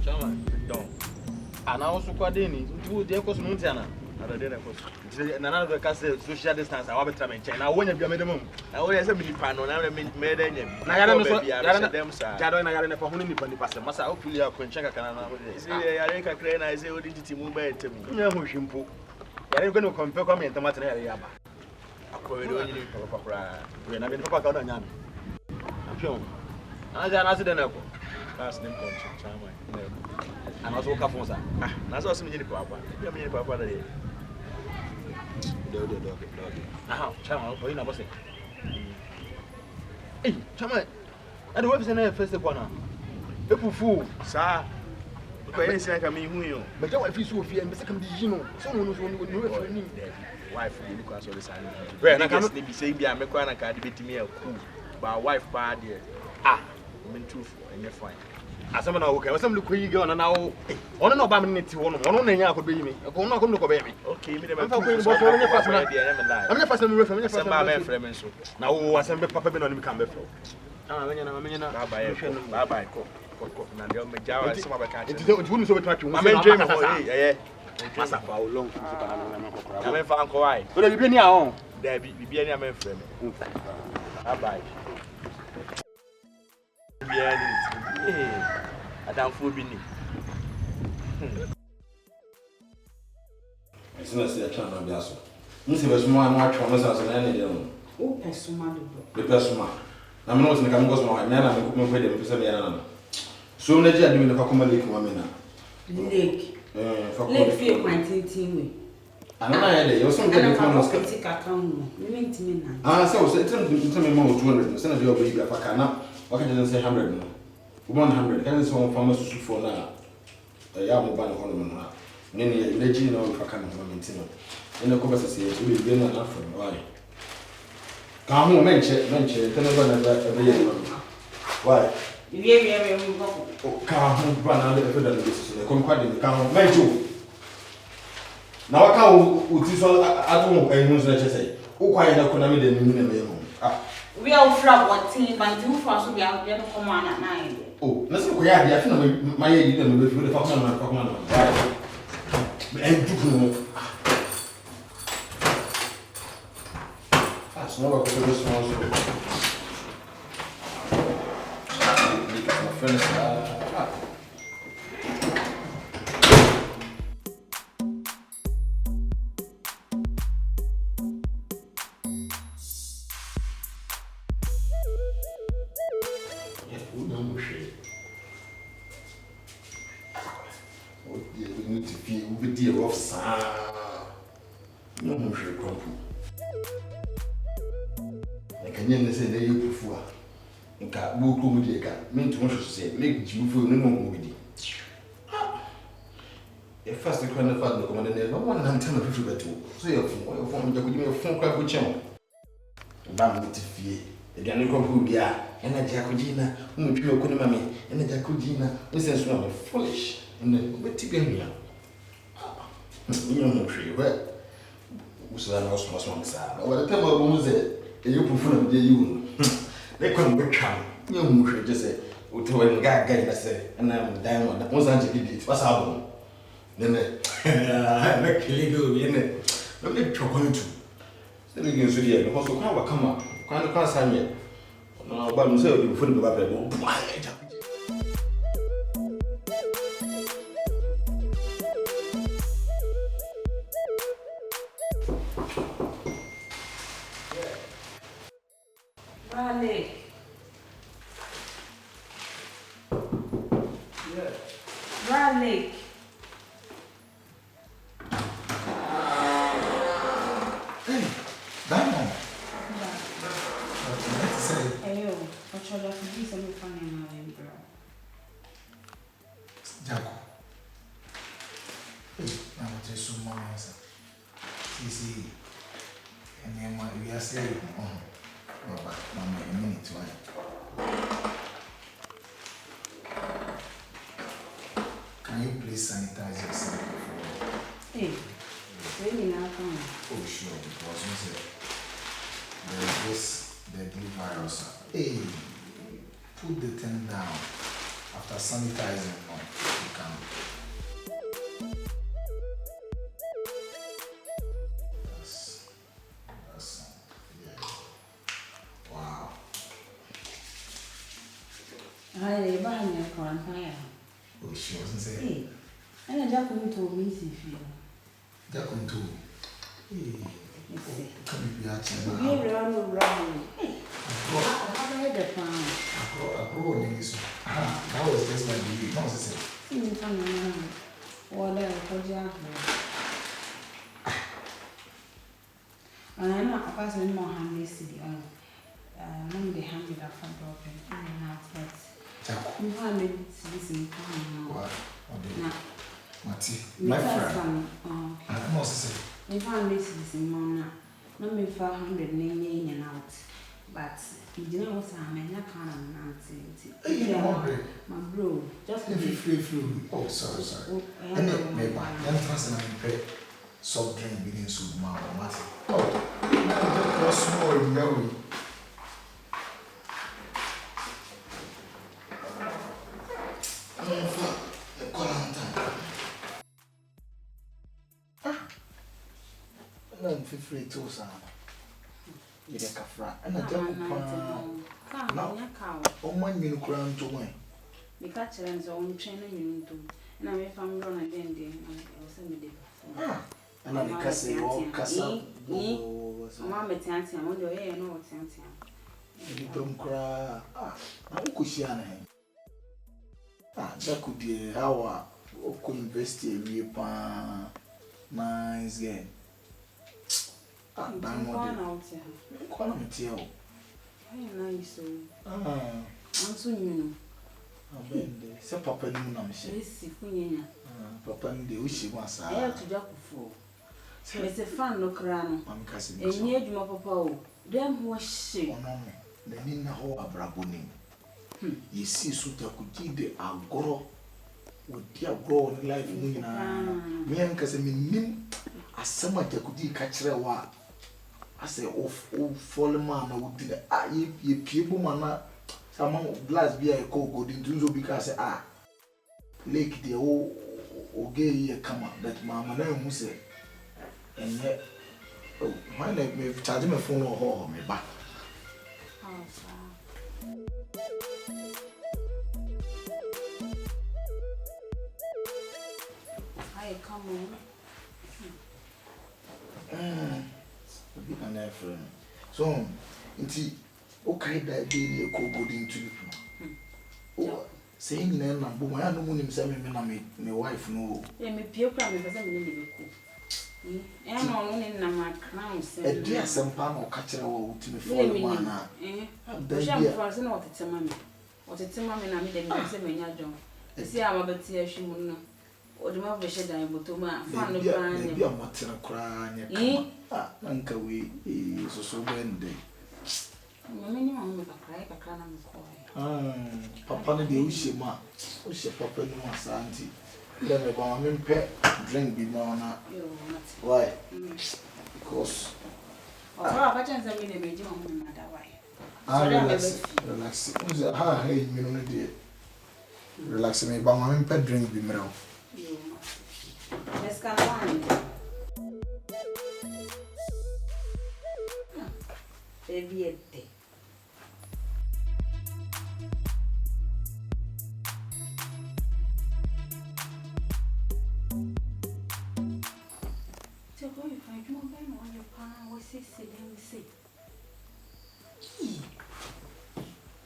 Chama, don't. And I also quite any. You would echo Montana. I didn't none of the castle social distance. I will be trying to China. When you be a minimum, I always have been pan on I mean, made any. I don't know them, sir. I don't know for whom you put the pastor. Must I hopefully I can check a canal. I think I claim I say, what did you move to me? No, Shimpo. I am going to compare me and Tomato. I'm going to Papa. We're not going to Papa on Yam. I'm sure. I didn't know. Last name country, and also Cafonsa. That's also me, Papa. You mean Papa? Now, Chama, for you, never say. Hey, Chama, I don't have any first one. People fool, sir. But I say, I mean, who you? But I feel so fear and the second, you know, someone who's only with me. Wife, because of the sign. Well, I can't be saying, I'm a card to be to me a cool. But wife, bad, ah. I'm truth and you're fine. As someone okay, was some look you go on now. On no baminity one could be me. I'm not going to obey me. Okay, I'm talking about your first man. I'm the first one from my friend. Now, was some papa been on him come before. Bye bye, cook. And they'll make Java some other catch. It wouldn't so much. I'm in James. Master for how long? I'm in Franco. But you've been here on. There be any man friend. Bye bye. I don't fool me. As soon as they are trying to be also. Mr. Besman, watch one as an enemy. Oh, Pesuma. The Pesuma. I'm not going to come to my man and cook with them for some years. Soon they are doing the Pacoma Lake woman. Lake. Lake feel my team. And I had a some kind of account. You mean to me now? Ah, so it's me more 200. Send a job if I cannot. Why can't you say 100? 100. Can you say farmers to for now? A young mobile economy. Many legend if I can't maintain. In the conversation, we will be enough from why. Come home, mention, tell me every year. Why? Come home, run out of the conquering. Come home, now I can't this all at home. I know that you say, oh, why not economy the new we are from what team, but two for us, we are going to come on at 9. Oh, let's go. I think my didn't with the Foxman. And that's not what the responsible. My friends, first the kind of fun the commander no one and time of better. So your phone you give me a phone call with channel. Bam with fee. Again you come here and a jacogina, whom you couldn't mammy, and a jacogina, this is not foolish and then what to be here. You know, where was that house was one side. Over the time of Mose, you prefer the you. They couldn't become. You just say, when guy say, and I'm diamond, that was anti-did what's happening. Then I kill you in it. Let me trouble to. Then again, so yeah, the also come up. Can't pass on yet. No, but I'm saying before the Bible. Raleigh. Raleigh. Diamond. Let's say. Hey, what shall I do? Some funny man, bro. Jaco. Now what is so much answer? See, and then we are saying, Robert, Mama, a minute, why? Can you please sanitize yourself before? Hey, really now come. Oh, sure, because there is this deadly virus. Hey, put the thing down after sanitizing. come. That's yeah. Wow. Ai, bahanya kawan saya. Oh, she wasn't saying. Eh, ana ja ko to mi si fi. That come to. Hey, come be a chance. Bi re anu ramu. Eh, how do the pan? I grow in this. Ah, that was just my baby. No, sister. Ni pan na. Wala ko ja. Ana apasa ni mo hamle si di on. Mom they handed up for broken in and out but you have made this in time now. Mati, My friend. No, sister. If I miss this in Mona, no me 500 in and out. But you didn't know some and I can't my bro, just Free. Oh, sorry. And then maybe I'm passing and pay soft drink being so mad. Oh, now just small yellow. I'm free to some. You get a frat and a jump. Oh, my new crown to win. The catcher and so on training you to, and I may find run again, or send me Ah, and I'm casting all castle. Mamma Tanty, I'm on your hair, no Tanty. You don't cry. Ah, I'm Cushiana. Ah, that could be our investigate nice game. Ah, damn one out here. Quality. Very nice. I'm so you know. Say Papa Nunam, she Papa, the wish was I have to jump for. It's a fan no crown. I'm casting a near you, Papa. Them was she. The Nina Ho Abraboni. You see, Suta could the agoro with dear grow life. Me and Casamin, as some of the could catch a wa. I say, oh, fallen man, I would do ye people, man. Some glass beer cold good into because Lake the old gay come up that mamma who said, and yet, oh, my name may charge me a phone or hold me back. I come on. An friend. So, okay, that day a cold good into you. Saying then, but I don't want him saying, my wife, no. Let me peer cram if I say, and only in my crowns. A dear some pan or catcher or to me for a man. There's a person or it's a mammy. What it's a mammy, and I made a say, my young. See, I'm about to say she will know. Or the mother shed I will to my family. Be a matter of crying. Uncle, we so bendy. Minimum with a cry, a cannon cry. Papa, the Ushima, Usha Papa, no auntie. Then a bomb pet drink be more. Why? Because I chance I made a major on that way. Relax. Ah, hey, me relax me, but my pet drink be mirror. Let's go on. Baby, a day. So, go if I do on your pan, what's it say? Then we say,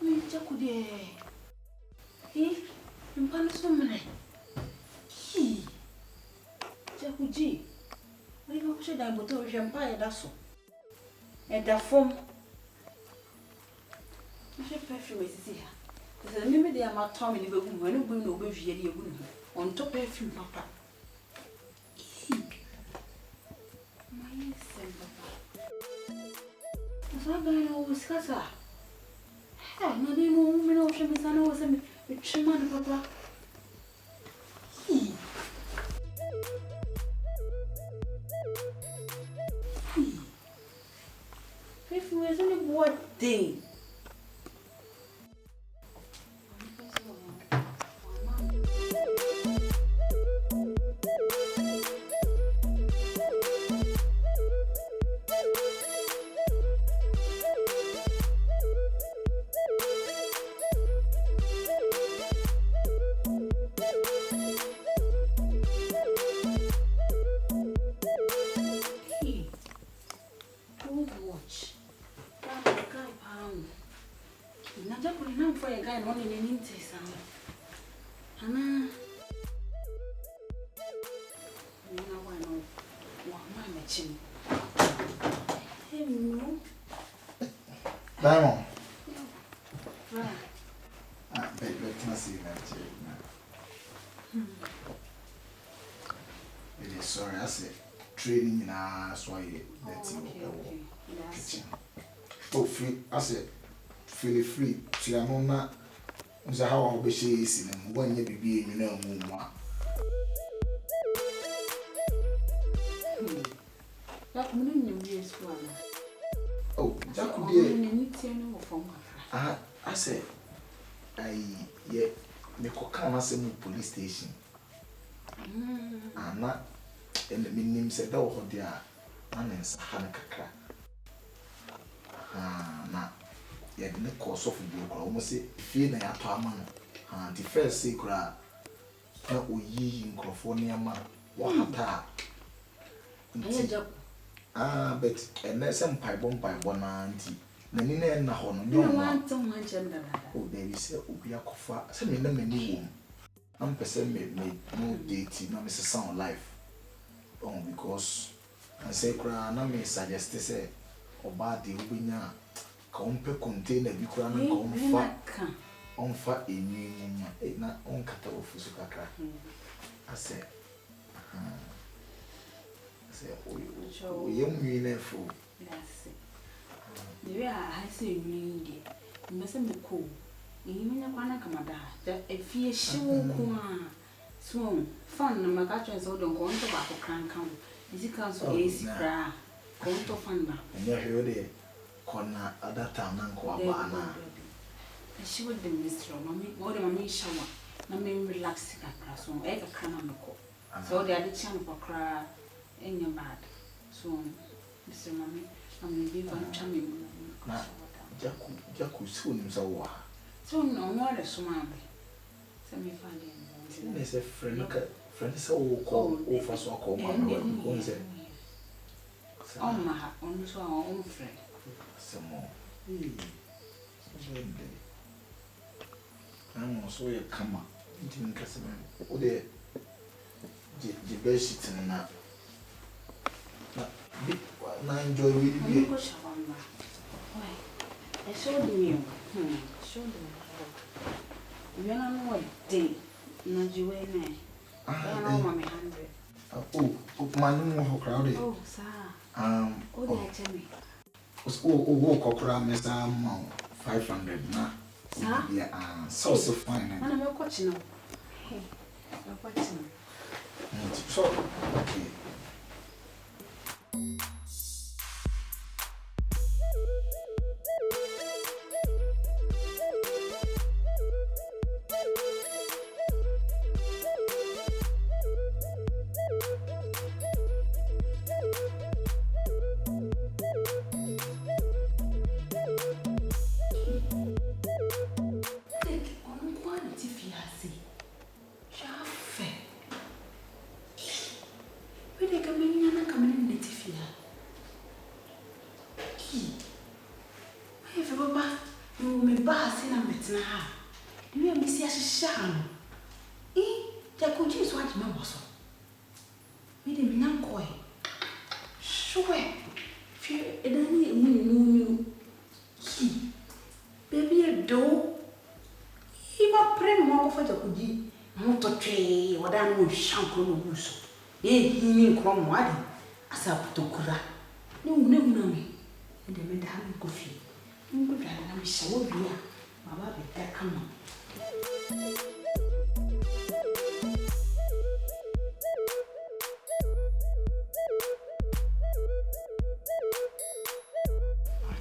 we Jacude. In Panasomane. Jacuji. We don't should I go to Champagne, that's all. And the form. I should perfume is here. The maybe they are my Tommy, the woman, when you go over here, on top perfume, papa. My son, papa. I'm going to discuss her. Hey, no, they know she was an awesome Chimman, papa. If you was only what day. one in an interest. Anna, you know why no one my machine. Hey, no. Diamond. Right. Let me see that. It is sorry, I said training in our soil that you kitchen. Oh, free, I said, feel free. See, I know not. How I'll be chasing and when you be in your room. That wouldn't be a swan. Oh, Jack, I said, yet, me come as a police station. And not, and the name said, oh, dear, and then Hanaka. Now, yet the course of the almost say, fear the apartment. And the first secret, not we ye in California, man, what but and there's some pipe bomb by one auntie. Nanina and Nahon, no one so much. Oh, there is a Ubia Kofa, some in the menu. I'm person made no dating, no Mrs. Sound Life. Oh, because I say, Cran, I may suggest to say, or bad the winner, compare container, you can on fat in me, not on cut off Fusukaka. I said, we young men for. The way I say, you mustn't be cool. You mean a pana camada, that a fear she will come. Swoon, fun, no matter so don't go on tobacco crank come. Is it council AC cry? Go to fun. And you heard it. Corner at that time, Uncle. She would be Mr. Mammy, more than me shower. No mean relaxing at class, so ever canonical. So they are the champ for cry in your bad. So, Mr. Mammy, I'm the big one charming. Jack soon so. So, no more a swamp. Semi funny. There's a friend so called over so called one. Oh, my, on to our own friend. Some more. I'm also a camera. Didn't customer. Oh, there. The best shit in that. Now enjoy with you. I showed you. Showed you. You don't know what day. Not you ain't. I know, Mammy 100. Oh, my new crowded. Oh, sir. Oh, tell me. Walk around Mr. 500 now. Yeah, so fine. I'm not watching. Hey, I'm watching. So, okay. Asaputokura. No, me. And the madam coffee. I'm good at I'm so dear. Mamma be there, come on.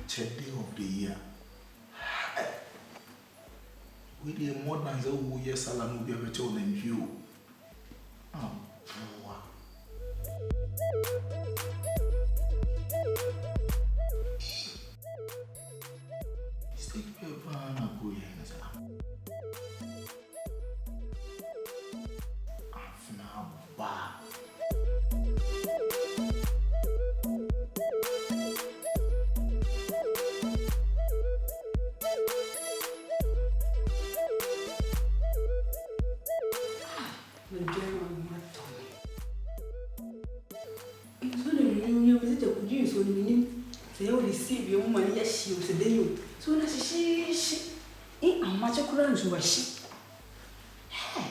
Day of the year. With the more than the year salon will be a better than you. Oh, wow. You visit a good use when you say, oh, receive your money, yes, she was a day. So that's she. Eh, I'm much a crunch over she. Hey,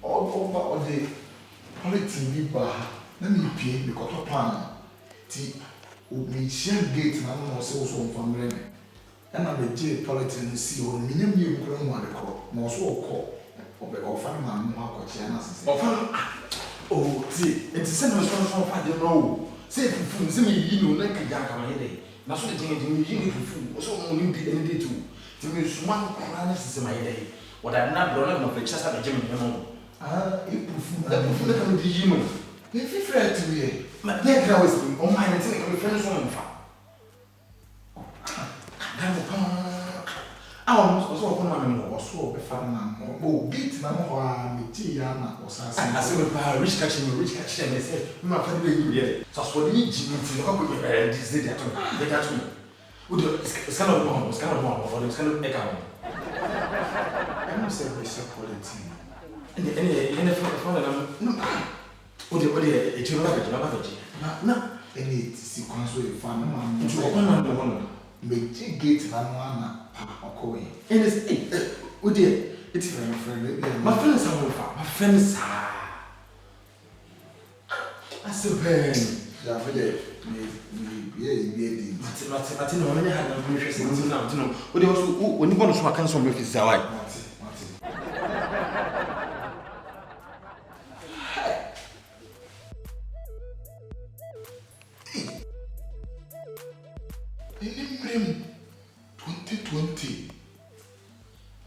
all the politics bar. Let me pay the cotton pan. Tea, we share gate and I'm also from Rene. And I'm a J politics see or minimum you couldn't want to call, more so call. Or find my mom, oh, see, it's a sentence from I don't know. Say, see me, you know, like a young lady. That's what the thing you fool, so only did any day too. To me, one cranius is my day. What I'm not grown up of just at the gym, you know. Ah, if you look at the human, if you fret to me, my neck now is on my and take a friend's woman. I was also upon my mother, so be found. Oh, beat my mother, me tea, or something. I said, about rich catching, and they said, my family, so for me, Jimmy, to help with this day, they got me. It's kind of one, it's kind of one, or it's kind of echo. I don't say we support the team. And the phone, no, it's your language. No, any sequence with fun, it's one. Make gate and one. Okay. And it's oh dear, it's my friend. My friends are my friends are. I said, yeah, for the Martin, no one had no interest in now to know. What they also, when you want to swap some of his side. In 2020,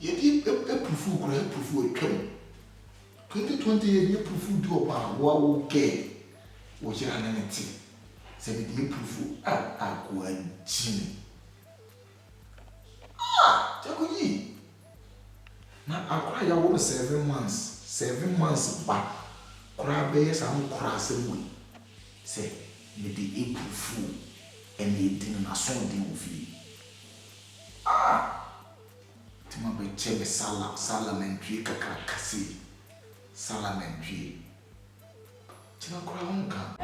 you did a proof, great proof will come. 2020, you proof do about what okay. Was your anonymity? Said you proof, I go and Jimmy. Ah, Jacobi. Now I cry, I want 7 months. 7 months back. Cry bears and crossing way. Say, you did a proof, and you didn't assume the movie. Ah! Tima be chebe salamentry kakakasi. Salamentry. Tima kwa honka.